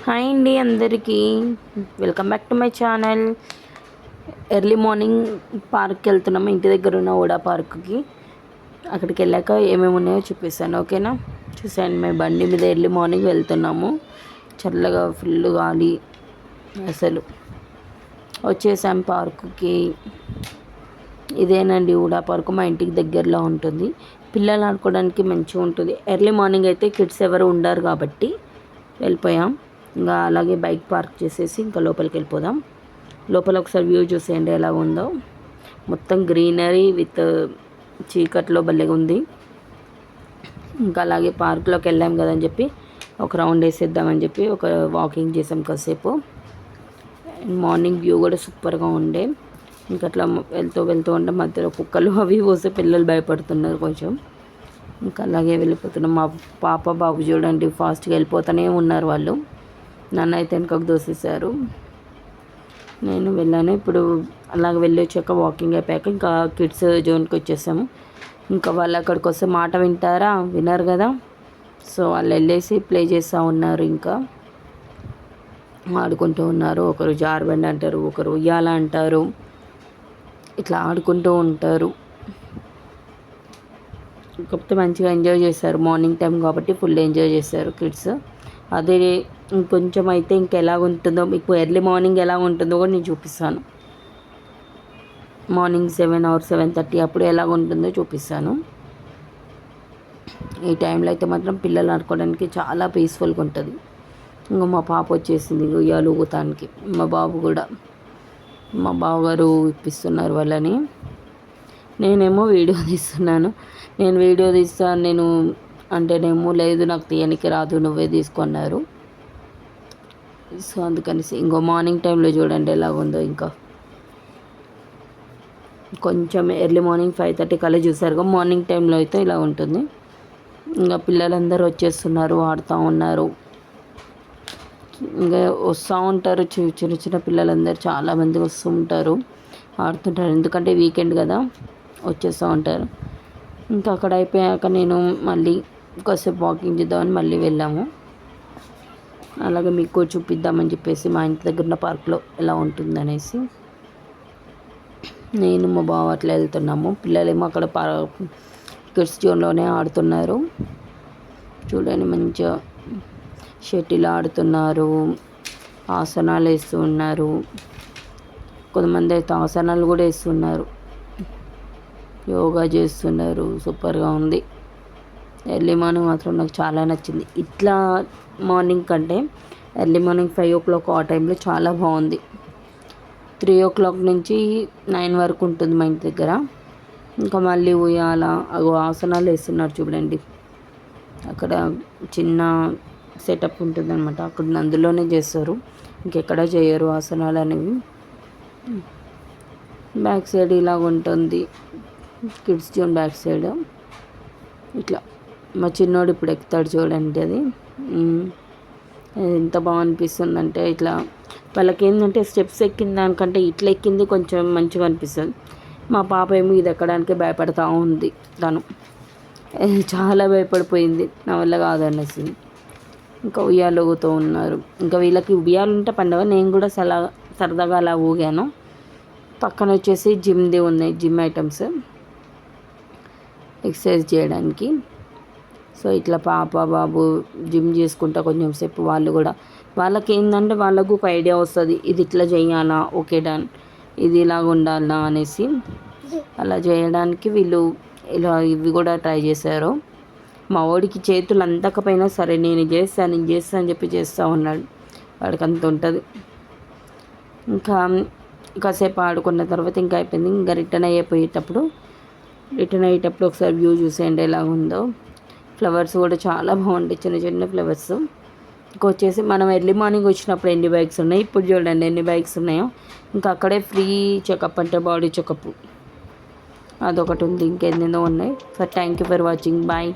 Hi అండి అందరికీ, welcome back to my channel. Early morning పార్క్కి వెళ్తున్నాము, ఇంటి దగ్గర ఉన్న ఓడా పార్క్కి. అక్కడికి వెళ్ళాక ఏమేమి ఉన్నాయో చూపిస్తాను, ఓకేనా? చూసాను, మేము బండి మీద ఎర్లీ మార్నింగ్ వెళ్తున్నాము. చల్లగా ఫుల్ గాలి, అసలు వచ్చేసాం పార్కుకి. ఇదేనండి ఓడా పార్కు, మా ఇంటికి దగ్గరలో ఉంటుంది. పిల్లలు ఆడుకోవడానికి మంచిగా ఉంటుంది. ఎర్లీ మార్నింగ్ అయితే కిడ్స్ ఎవరు ఉండరు కాబట్టి వెళ్ళిపోయాం. ఇంకా అలాగే బైక్ పార్క్ చేసేసి ఇంకా లోపలికి వెళ్ళిపోదాం. లోపల ఒకసారి వ్యూ చూసేయండి ఎలా ఉందో. మొత్తం గ్రీనరీ విత్ చీకట్లో భలేగా ఉంది. ఇంకా అలాగే పార్క్లోకి వెళ్ళాం కదని చెప్పి ఒక రౌండ్ వేసేద్దామని చెప్పి ఒక వాకింగ్ చేసాం కాసేపు. మార్నింగ్ వ్యూ కూడా సూపర్గా ఉండే. ఇంకా అట్లా వెళ్తూ ఉంటే మధ్యలో కుక్కలు అవి పోస్తే పిల్లలు భయపడుతున్నారు కొంచెం. ఇంకా అలాగే వెళ్ళిపోతున్నాం. మా పాప బాబు చూడండి ఫాస్ట్గా వెళ్ళిపోతూనే ఉన్నారు వాళ్ళు. నన్ను అయితే వెనకకు దోసేశారు. నేను వెళ్ళాను. ఇప్పుడు అలాగ వెళ్ళి వచ్చాక వాకింగ్ అయిపోయాక ఇంకా కిడ్స్ జోన్కి వచ్చేసాము. ఇంకా వాళ్ళు అక్కడికి వస్తే మాట వింటారా? వినరు కదా. సో వాళ్ళు వెళ్ళేసి ప్లే చేస్తూ ఉన్నారు, ఇంకా ఆడుకుంటూ ఉన్నారు. ఒకరు జారుబండి అంటారు, ఒకరు ఉయ్యాల అంటారు, ఇట్లా ఆడుకుంటూ ఉంటారు. కాకపోతే మంచిగా ఎంజాయ్ చేశారు. మార్నింగ్ టైం కాబట్టి ఫుల్ ఎంజాయ్ చేశారు కిడ్స్. అదే ఇంకొంచెం అయితే ఇంకెలా ఉంటుందో, మీకు ఎర్లీ మార్నింగ్ ఎలా ఉంటుందో కూడా నేను చూపిస్తాను. మార్నింగ్ 7 or 7:30 అప్పుడు ఎలా ఉంటుందో చూపిస్తాను. ఈ టైంలో అయితే మాత్రం పిల్లలు ఆడుకోవడానికి చాలా పీస్ఫుల్గా ఉంటుంది. ఇంకా మా పాప వచ్చేసింది ఉయ్యాలు ఊగుతానికి. మా బాబు కూడా, మా బావగారు ఇప్పిస్తున్నారు వాళ్ళని. నేనేమో వీడియో తీస్తున్నాను. నేను వీడియో తీస్తాను నేను అంటేనేమో లేదు నాకు తీయనికి రాదు, నువ్వే తీసుకున్నారు. సో అందుకనేసి ఇంకో మార్నింగ్ టైంలో చూడండి ఎలా ఉందో. ఇంకా కొంచెం ఎర్లీ మార్నింగ్ 5:30 కల్లా చూసారుగా. మార్నింగ్ టైంలో అయితే ఇలా ఉంటుంది. ఇంకా పిల్లలందరూ వచ్చేస్తున్నారు, ఆడుతూ ఉన్నారు. ఇంకా వస్తూ ఉంటారు చిన్న చిన్న పిల్లలందరూ చాలామంది వస్తూ ఉంటారు, ఆడుతుంటారు. ఎందుకంటే వీకెండ్ కదా, వచ్చేస్తూ ఉంటారు. ఇంకా అక్కడ అయిపోయాక నేను మళ్ళీ కాసేపు వాకింగ్ చేద్దామని మళ్ళీ వెళ్ళాము. అలాగే మీకు చూపిద్దామని చెప్పేసి మా ఇంటి దగ్గర ఉన్న పార్క్లో ఎలా ఉంటుందనేసి నేను మా బావ అట్లా వెళ్తున్నాము. పిల్లలేమో అక్కడ కిడ్స్ జోన్లోనే ఆడుతున్నారు. చూడండి మంచిగా షటిల్ ఆడుతున్నారు, ఆసనాలు వేస్తూ ఉన్నారు. కొంతమంది అయితే ఆసనాలు కూడా వేస్తున్నారు, యోగా చేస్తున్నారు. సూపర్గా ఉంది. ఎర్లీ మార్నింగ్ మాత్రం నాకు చాలా నచ్చింది. ఇట్లా మార్నింగ్ కంటే ఎర్లీ మార్నింగ్ 5 o'clock ఆ టైంలో చాలా బాగుంది. 3 o'clock నుంచి 9 వరకు ఉంటుంది మా ఇంటి దగ్గర. ఇంకా మళ్ళీ ఉయ్యాల ఆసనాలు వేస్తున్నారు చూడండి. అక్కడ చిన్న సెటప్ ఉంటుందన్నమాట, అక్కడ అందులోనే చేస్తారు, ఇంకెక్కడ చేయరు ఆసనాలు అనేవి. బ్యాక్ సైడ్ ఇలాగ ఉంటుంది, కిడ్స్ జోన్ బ్యాక్ సైడ్. ఇట్లా మా చిన్నోడు ఇప్పుడు ఎక్కుతాడు చూడండి. అది ఎంత బాగా అనిపిస్తుందంటే, ఇట్లా వాళ్ళకి ఏంటంటే స్టెప్స్ ఎక్కిన దానికంటే ఇట్లా ఎక్కింది కొంచెం మంచిగా అనిపిస్తుంది. మా పాప ఏమో ఇది ఎక్కడానికి భయపడుతూ ఉంది. తను చాలా భయపడిపోయింది, నా వల్ల కాదనేసి. ఇంకా ఉయ్యాలు ఊగుతూ ఉన్నారు. ఇంకా వీళ్ళకి ఉయ్యాలు ఉంటే పండుగ. నేను కూడా సరదాగా అలా ఊగాను. పక్కన వచ్చేసి జిమ్ది ఉన్నాయి, జిమ్ ఐటమ్స్ ఎక్సర్సైజ్ చేయడానికి. సో ఇట్లా పాప బాబు జిమ్ చేసుకుంటా కొంచెం సేపు వాళ్ళు కూడా, వాళ్ళకి ఏంటంటే వాళ్ళకు ఒక ఐడియా వస్తుంది, ఇది ఇట్లా చేయాలా, ఓకే డన్, ఇది ఇలాగ ఉండాలా అనేసి. అలా చేయడానికి వీళ్ళు ఇలా ఇవి కూడా ట్రై చేశారు. మా వాడికి చేతులు అందకపోయినా సరే నేను చేస్తాను అని చెప్పి చేస్తూ ఉన్నాడు. వాడికి అంత ఉంటుంది. ఇంకా కాసేపు ఆడుకున్న తర్వాత ఇంకా అయిపోయింది. ఇంకా రిటర్న్ అయ్యేటప్పుడు ఒకసారి వ్యూ చూసేయండి ఎలా ఉందో. ఫ్లవర్స్ కూడా చాలా బాగుంటాయి, చిన్న చిన్న ఫ్లవర్స్. ఇంకా వచ్చేసి మనం ఎర్లీ మార్నింగ్ వచ్చినప్పుడు ఎన్ని బైక్స్ ఉన్నాయి, ఇప్పుడు చూడండి ఎన్ని బైక్స్ ఉన్నాయో. ఇంకా అక్కడే ఫ్రీ చెకప్ అంటే బాడీ చెకప్ అదొకటి ఉంది, ఇంకెన్నెన్నో ఉన్నాయి. So thank you for watching, bye.